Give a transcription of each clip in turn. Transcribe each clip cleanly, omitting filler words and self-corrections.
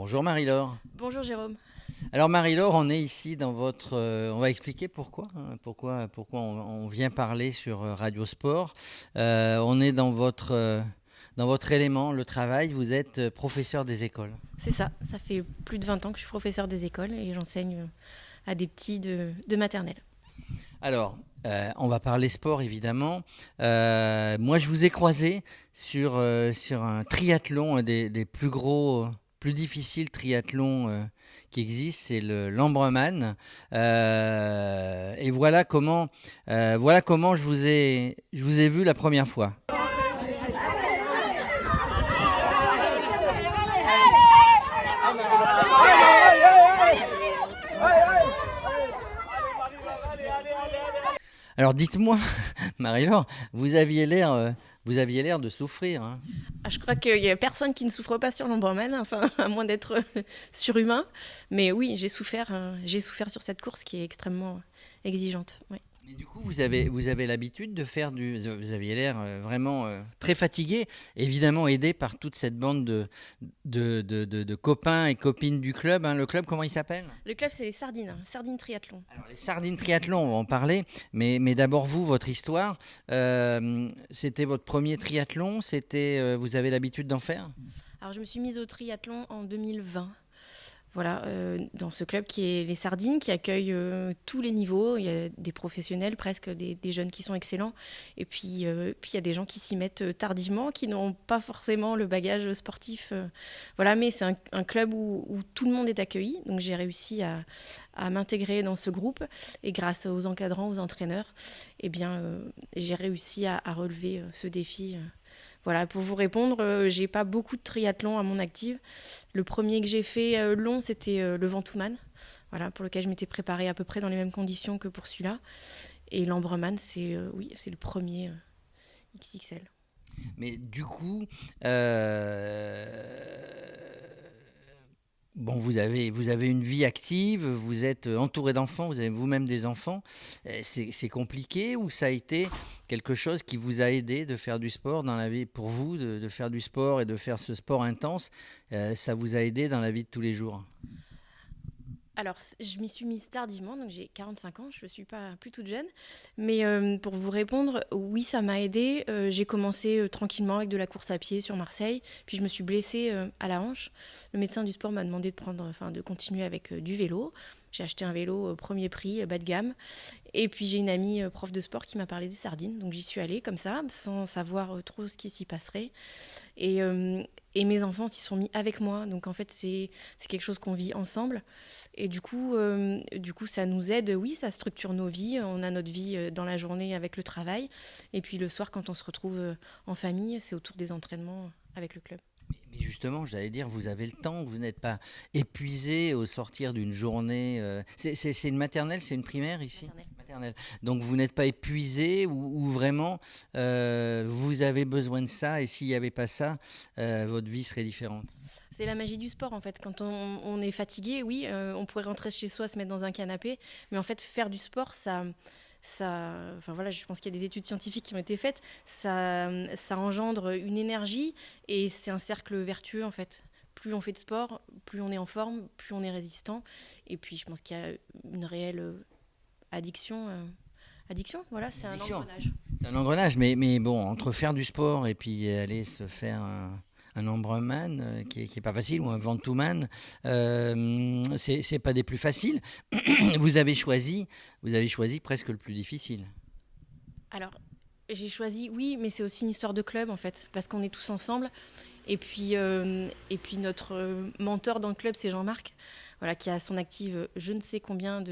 Bonjour Marie-Laure. Bonjour Jérôme. Alors Marie-Laure, on est ici dans votre... on va expliquer pourquoi, pourquoi on vient parler sur Radio Sport. On est dans votre élément, le travail. Vous êtes professeur des écoles. C'est ça, ça fait plus de 20 ans que je suis professeur des écoles et j'enseigne à des petits de maternelle. Alors, on va parler sport évidemment. Moi, je vous ai croisé sur un triathlon, un des plus gros, plus difficiles triathlons qui existent, c'est le l'Ambreman. Et voilà comment je vous ai vu la première fois. Alors dites-moi, Marie-Laure, vous aviez l'air de souffrir, hein. Ah, je crois qu'il n'y a personne qui ne souffre pas sur l'Ombrement, enfin, à moins d'être surhumain. Mais oui, j'ai souffert sur cette course qui est extrêmement exigeante. Oui. Mais du coup, vous avez l'habitude de faire Vous aviez l'air vraiment très fatigué, évidemment aidé par toute cette bande de copains et copines du club, hein. Le club, comment il s'appelle? Le club, c'est les Sardines, Sardines Triathlon. Alors, les Sardines Triathlon, on va en parler, mais d'abord vous, votre histoire. C'était votre premier triathlon, vous avez l'habitude d'en faire? Alors, je me suis mise au triathlon en 2020. Voilà, dans ce club qui est les Sardines, qui accueille tous les niveaux. Il y a des professionnels, presque des jeunes qui sont excellents. Et puis il y a des gens qui s'y mettent tardivement, qui n'ont pas forcément le bagage sportif. Voilà, mais c'est un club où tout le monde est accueilli. Donc j'ai réussi à m'intégrer dans ce groupe. Et grâce aux encadrants, aux entraîneurs, eh bien, j'ai réussi à relever ce défi. Voilà, pour vous répondre, j'ai pas beaucoup de triathlon à mon actif. Le premier que j'ai fait long, c'était le Ventoux-Man, voilà, pour lequel je m'étais préparée à peu près dans les mêmes conditions que pour celui-là. Et l'Ambreman, c'est le premier XXL. Mais du coup, bon, vous avez une vie active, vous êtes entouré d'enfants, vous avez vous-même des enfants. C'est compliqué ou ça a été quelque chose qui vous a aidé de faire du sport dans la vie, pour vous, de faire du sport et de faire ce sport intense, ça vous a aidé dans la vie de tous les jours? Alors, je m'y suis mise tardivement, donc j'ai 45 ans, je ne suis pas plus toute jeune. Mais pour vous répondre, oui, ça m'a aidée. J'ai commencé tranquillement avec de la course à pied sur Marseille, puis je me suis blessée à la hanche. Le médecin du sport m'a demandé de continuer avec du vélo. J'ai acheté un vélo premier prix, bas de gamme. Et puis j'ai une amie prof de sport qui m'a parlé des sardines, donc j'y suis allée comme ça, sans savoir trop ce qui s'y passerait. Et, euh, et mes enfants s'y sont mis avec moi, donc en fait c'est quelque chose qu'on vit ensemble. Et du coup, ça nous aide, oui, ça structure nos vies. On a notre vie dans la journée avec le travail. Et puis le soir, quand on se retrouve en famille, c'est autour des entraînements avec le club. Mais justement, j'allais dire, vous avez le temps, vous n'êtes pas épuisé au sortir d'une journée. C'est une maternelle, c'est une primaire ici? Maternelle. Maternelle. Donc vous n'êtes pas épuisé ou vraiment vous avez besoin de ça et s'il n'y avait pas ça, votre vie serait différente? C'est la magie du sport en fait. Quand on est fatigué, oui, on pourrait rentrer chez soi, se mettre dans un canapé. Mais en fait, faire du sport, enfin voilà, je pense qu'il y a des études scientifiques qui ont été faites, ça engendre une énergie et c'est un cercle vertueux en fait. Plus on fait de sport, plus on est en forme, plus on est résistant. Et puis je pense qu'il y a une réelle addiction. Addiction, voilà, c'est un Addiction. engrenage. C'est un engrenage, mais bon, entre faire du sport et puis aller se faire un Ambreman qui est pas facile ou un Ventoux-Man, c'est pas des plus faciles. Vous avez choisi presque le plus difficile. Alors, j'ai choisi, oui, mais c'est aussi une histoire de club en fait, parce qu'on est tous ensemble. Et puis notre mentor dans le club, c'est Jean-Marc, voilà, qui a à son active je ne sais combien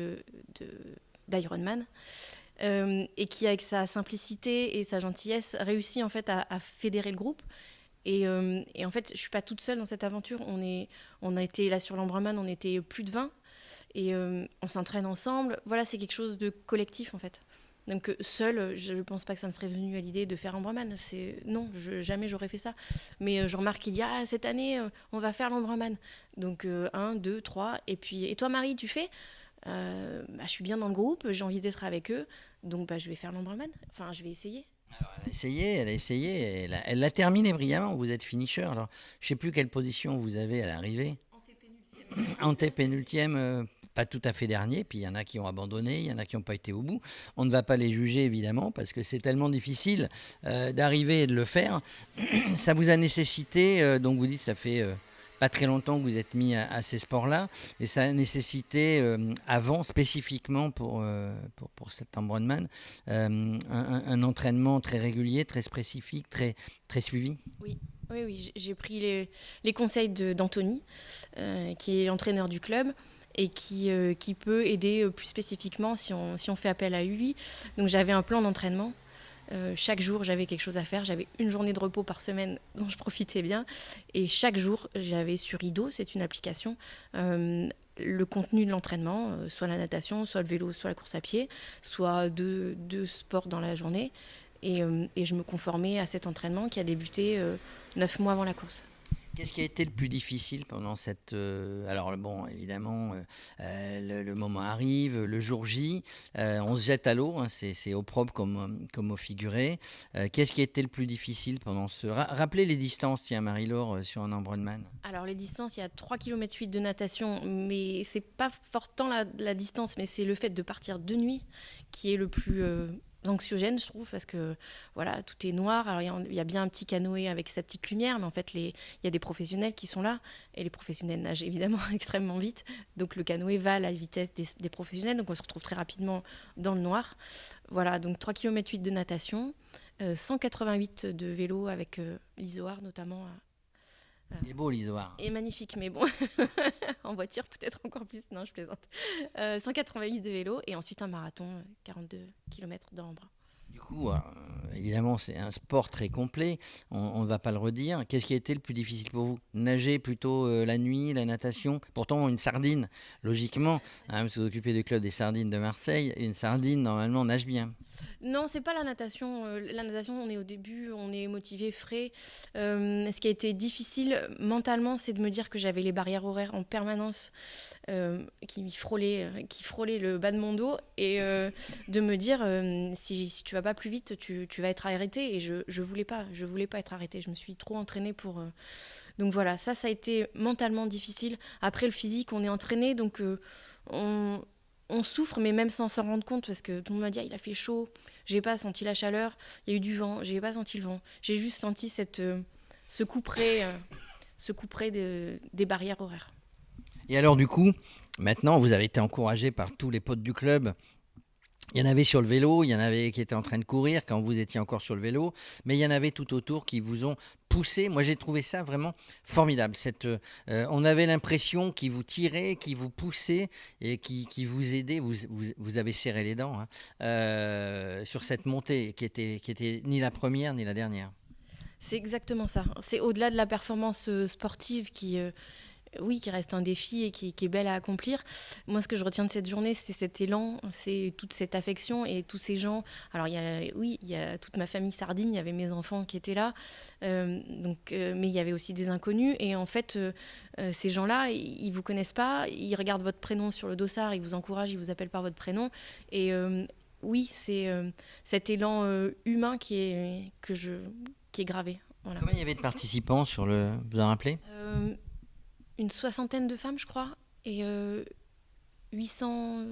d'Ironman, et qui, avec sa simplicité et sa gentillesse, réussit en fait à fédérer le groupe. Et en fait, je ne suis pas toute seule dans cette aventure. On a été là sur l'Ambreman, on était plus de 20, et on s'entraîne ensemble. Voilà, c'est quelque chose de collectif en fait. Donc seule, je ne pense pas que ça me serait venu à l'idée de faire Ambreman. Non, jamais j'aurais fait ça. Mais Jean-Marc, il dit, ah, cette année, on va faire l'Ambreman. Donc 1, 2, 3. Et puis, et toi Marie, tu fais je suis bien dans le groupe, j'ai envie d'être avec eux. Donc je vais faire l'Ambreman. Enfin, je vais essayer. Alors, elle a essayé, elle l'a terminé brillamment. Vous êtes finisher. Alors, je ne sais plus quelle position vous avez à l'arrivée. En TP9. Antépénultième, pas tout à fait dernier, puis il y en a qui ont abandonné, il y en a qui n'ont pas été au bout. On ne va pas les juger évidemment parce que c'est tellement difficile d'arriver et de le faire. Ça vous a nécessité, donc vous dites ça fait pas très longtemps que vous êtes mis à ces sports-là, mais ça a nécessité avant spécifiquement pour cet Ironman un entraînement très régulier, très spécifique, très suivi. Oui. Oui, oui, j'ai pris les conseils d'Anthony, qui est l'entraîneur du club et qui peut aider plus spécifiquement si on fait appel à lui. Donc j'avais un plan d'entraînement. Chaque jour, j'avais quelque chose à faire. J'avais une journée de repos par semaine dont je profitais bien. Et chaque jour, j'avais sur Ido, c'est une application, le contenu de l'entraînement, soit la natation, soit le vélo, soit la course à pied, soit deux sports dans la journée. Et je me conformais à cet entraînement qui a débuté 9 mois avant la course. Qu'est-ce qui a été le plus difficile pendant cette... alors bon, évidemment, le moment arrive, le jour J, on se jette à l'eau, hein, c'est au propre comme au figuré. Qu'est-ce qui a été le plus difficile pendant ce... Rappelez les distances, tiens, Marie-Laure, sur un Ironman. Alors les distances, il y a 3,8 km de natation, mais c'est pas fortant la distance, mais c'est le fait de partir de nuit qui est le plus... anxiogène, je trouve, parce que voilà, tout est noir. Alors il y a bien un petit canoë avec sa petite lumière, mais en fait il y a des professionnels qui sont là, et les professionnels nagent évidemment extrêmement vite, donc le canoë va à la vitesse des professionnels, donc on se retrouve très rapidement dans le noir. Voilà, donc 3,8 km de natation, 188 de vélo avec l'Isoar notamment. Il est beau l'Isoar. Et magnifique, mais bon, en voiture peut-être encore plus, non je plaisante. 188 de vélo et ensuite un marathon, 42 km dans l'Embrun. Du coup, évidemment, c'est un sport très complet, on ne va pas le redire. Qu'est-ce qui a été le plus difficile pour vous? Nager plutôt la nuit, la natation? Pourtant, une sardine, logiquement, hein, vous vous occupez du club des sardines de Marseille, une sardine, normalement, nage bien. Non, c'est pas la natation. La natation, on est au début, on est motivé, frais. Ce qui a été difficile mentalement, c'est de me dire que j'avais les barrières horaires en permanence qui frôlaient le bas de mon dos et de me dire si tu vas pas plus vite, tu vas être arrêté. Et je voulais pas être arrêtée. Je me suis trop entraînée pour. Donc voilà, ça a été mentalement difficile. Après le physique, on est entraîné, donc on souffre, mais même sans s'en rendre compte, parce que tout le monde m'a dit il a fait chaud, j'ai pas senti la chaleur, il y a eu du vent, j'ai pas senti le vent, j'ai juste senti ce couperet des barrières horaires. Et alors, du coup, maintenant, vous avez été encouragé par tous les potes du club. Il y en avait sur le vélo, il y en avait qui étaient en train de courir quand vous étiez encore sur le vélo, mais il y en avait tout autour qui vous ont poussé. Moi, j'ai trouvé ça vraiment formidable. On avait l'impression qu'ils vous tiraient, qu'ils vous poussaient et qui vous aidaient. Vous avez serré les dents, hein, sur cette montée qui était ni la première ni la dernière. C'est exactement ça. C'est au-delà de la performance sportive oui, qui reste un défi et qui est belle à accomplir. Moi, ce que je retiens de cette journée, c'est cet élan, c'est toute cette affection et tous ces gens. Alors, il y a toute ma famille sardine, il y avait mes enfants qui étaient là, mais il y avait aussi des inconnus. Et en fait, ces gens-là, ils vous connaissent pas, ils regardent votre prénom sur le dossard, ils vous encouragent, ils vous appellent par votre prénom. Et oui, c'est cet élan humain qui est gravé. Voilà. Combien il y avait de participants sur le... Vous en rappelez? Une soixantaine de femmes, je crois, et 800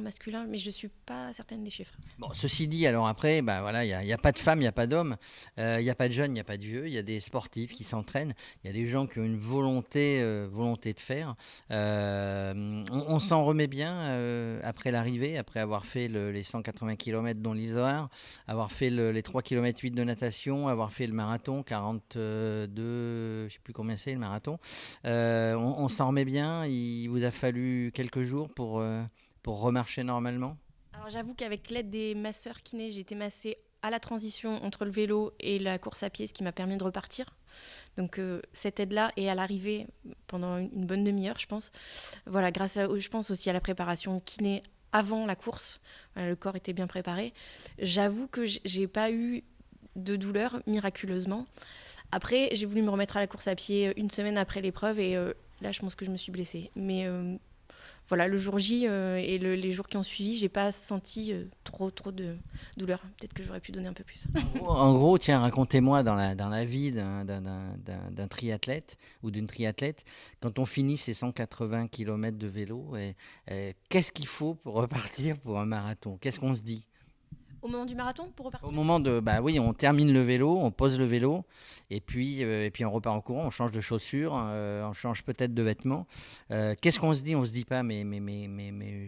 masculins, mais je ne suis pas certaine des chiffres. Bon, ceci dit, alors après, bah voilà, il y a pas de femmes, il n'y a pas d'hommes, il n'y a pas de jeunes, il n'y a pas de vieux, il y a des sportifs qui s'entraînent, il y a des gens qui ont une volonté de faire. On s'en remet bien après l'arrivée, après avoir fait les 180 km dont l'Isoard, avoir fait les 3 km 8 de natation, avoir fait le marathon, 42, je ne sais plus combien c'est le marathon. On s'en remet bien, il vous a fallu quelques jours pour remarcher normalement? Alors j'avoue qu'avec l'aide des masseurs kinés, j'ai été massée à la transition entre le vélo et la course à pied, ce qui m'a permis de repartir. Donc cette aide-là, et à l'arrivée, pendant une bonne demi-heure, je pense, voilà, je pense aussi à la préparation kiné avant la course, voilà, le corps était bien préparé. J'avoue que j'ai pas eu de douleur, miraculeusement. Après, j'ai voulu me remettre à la course à pied une semaine après l'épreuve, et là, je pense que je me suis blessée. Mais voilà, le jour J et les jours qui ont suivi, j'ai pas senti trop de douleur. Peut-être que j'aurais pu donner un peu plus. En gros, tiens, racontez-moi dans la vie d'un triathlète ou d'une triathlète, quand on finit ces 180 km de vélo, qu'est-ce qu'il faut pour repartir pour un marathon? Qu'est-ce qu'on se dit? Au moment du marathon, pour Au repartir? moment de, bah oui, on termine le vélo, on pose le vélo, et puis on repart en courant, on change de chaussures, on change peut-être de vêtements. Qu'est-ce qu'on se dit? On se dit pas, mais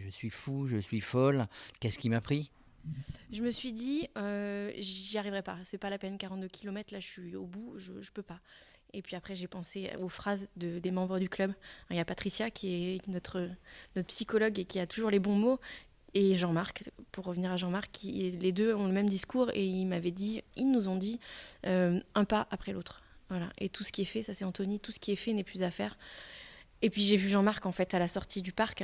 je suis fou, je suis folle. Qu'est-ce qui m'a pris? Je me suis dit, j'y arriverai pas. C'est pas la peine, 42 km, là, je suis au bout, je peux pas. Et puis après, j'ai pensé aux phrases des membres du club. Il y a Patricia, qui est notre psychologue et qui a toujours les bons mots. Et Jean-Marc, pour revenir à Jean-Marc, les deux ont le même discours et ils nous ont dit un pas après l'autre. Voilà. Et tout ce qui est fait, ça c'est Anthony, tout ce qui est fait n'est plus à faire. Et puis j'ai vu Jean-Marc en fait à la sortie du parc,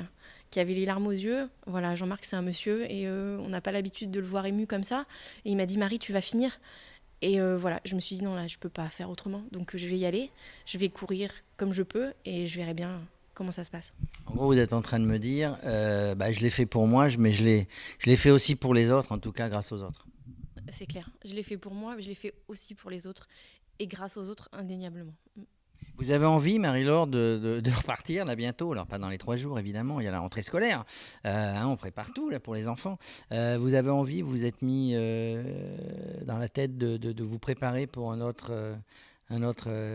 qui avait les larmes aux yeux. Voilà, Jean-Marc c'est un monsieur et on n'a pas l'habitude de le voir ému comme ça. Et il m'a dit Marie, tu vas finir. Et voilà, je me suis dit non là, je peux pas faire autrement. Donc je vais y aller, je vais courir comme je peux et je verrai bien comment ça se passe. En gros, vous êtes en train de me dire, je l'ai fait pour moi, mais je l'ai fait aussi pour les autres, en tout cas grâce aux autres. C'est clair, je l'ai fait pour moi, mais je l'ai fait aussi pour les autres et grâce aux autres indéniablement. Vous avez envie, Marie-Laure, de repartir là bientôt? Alors pas dans les 3 jours évidemment, il y a la rentrée scolaire, on prépare tout là pour les enfants. Vous avez envie, vous vous êtes mis dans la tête de vous préparer pour un autre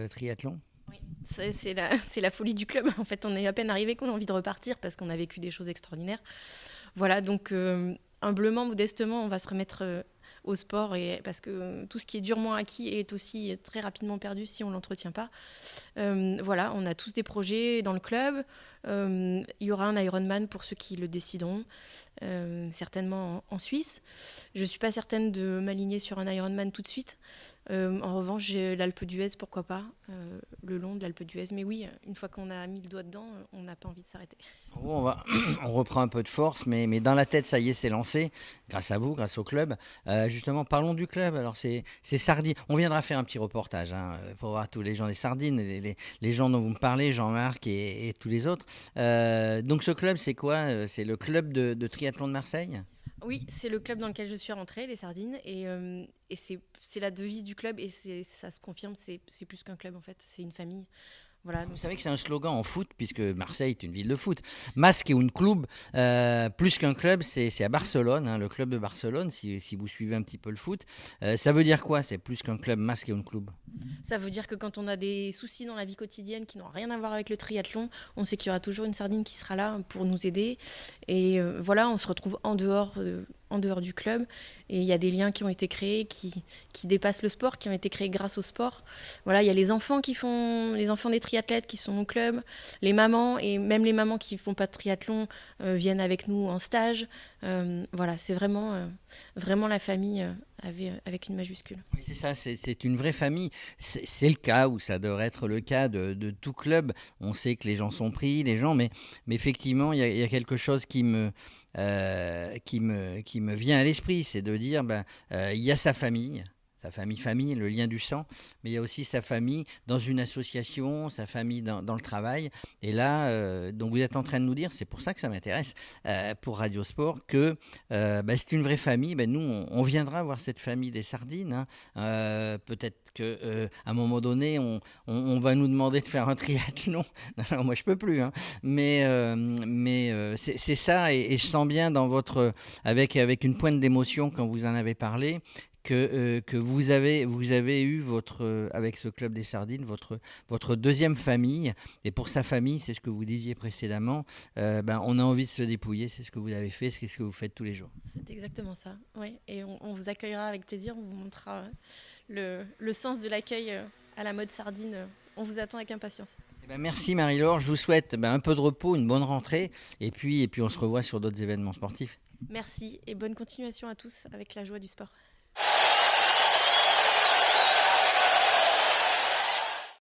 triathlon? Oui, c'est la folie du club. En fait, on est à peine arrivé qu'on a envie de repartir parce qu'on a vécu des choses extraordinaires. Voilà, donc humblement, modestement, on va se remettre au sport parce que tout ce qui est durement acquis est aussi très rapidement perdu si on ne l'entretient pas. Voilà, on a tous des projets dans le club. Il y aura un Ironman pour ceux qui le décideront, certainement en Suisse. Je ne suis pas certaine de m'aligner sur un Ironman tout de suite. En revanche, j'ai l'Alpe d'Huez, pourquoi pas, le long de l'Alpe d'Huez. Mais oui, une fois qu'on a mis le doigt dedans, on n'a pas envie de s'arrêter. On reprend un peu de force, mais dans la tête, ça y est, c'est lancé, grâce à vous, grâce au club. Justement, parlons du club. Alors, c'est Sardines. On viendra faire un petit reportage pour voir tous les gens des Sardines, les gens dont vous me parlez, Jean-Marc et tous les autres. Donc, ce club, c'est quoi? C'est le club de triathlon de Marseille? Oui, c'est le club dans lequel je suis rentrée, les Sardines, et c'est la devise du club, et ça se confirme, c'est plus qu'un club en fait, c'est une famille. Voilà, Vous savez que c'est un slogan en foot, puisque Marseille est une ville de foot. Más que un club, plus qu'un club, c'est à Barcelone, le club de Barcelone, si vous suivez un petit peu le foot. Ça veut dire quoi? C'est plus qu'un club, más que un club? ça veut dire que quand on a des soucis dans la vie quotidienne qui n'ont rien à voir avec le triathlon, on sait qu'il y aura toujours une Sardine qui sera là pour nous aider. Et voilà, on se retrouve en dehors du club. Et il y a des liens qui ont été créés qui dépassent le sport, qui ont été créés grâce au sport. Voilà, il y a les enfants des triathlètes qui sont au club, les mamans, et même les mamans qui ne font pas de triathlon viennent avec nous en stage. Voilà, c'est vraiment la famille avec une majuscule. Oui, c'est ça, c'est une vraie famille. C'est le cas, ou ça devrait être le cas de tout club. On sait que les gens sont pris, mais effectivement, il y a quelque chose qui me vient à l'esprit, c'est de dire, il y a sa famille, le lien du sang, mais il y a aussi sa famille dans une association, sa famille dans le travail. Et là, donc vous êtes en train de nous dire, c'est pour ça que ça m'intéresse pour Radio Sport, que c'est une vraie famille. Nous, on viendra voir cette famille des Sardines. Peut-être qu'à un moment donné, on va nous demander de faire un triathlon. Alors, moi, je peux plus, mais c'est ça, et je sens bien dans avec une pointe d'émotion quand vous en avez parlé, que vous avez eu avec ce club des Sardines, votre deuxième famille. Et pour sa famille, c'est ce que vous disiez précédemment, on a envie de se dépouiller, c'est ce que vous avez fait, c'est ce que vous faites tous les jours. C'est exactement ça, oui. Et on vous accueillera avec plaisir, on vous montrera le sens de l'accueil à la mode Sardine. On vous attend avec impatience. Merci Marie-Laure, je vous souhaite un peu de repos, une bonne rentrée, et puis on se revoit sur d'autres événements sportifs. Merci et bonne continuation à tous avec la joie du sport.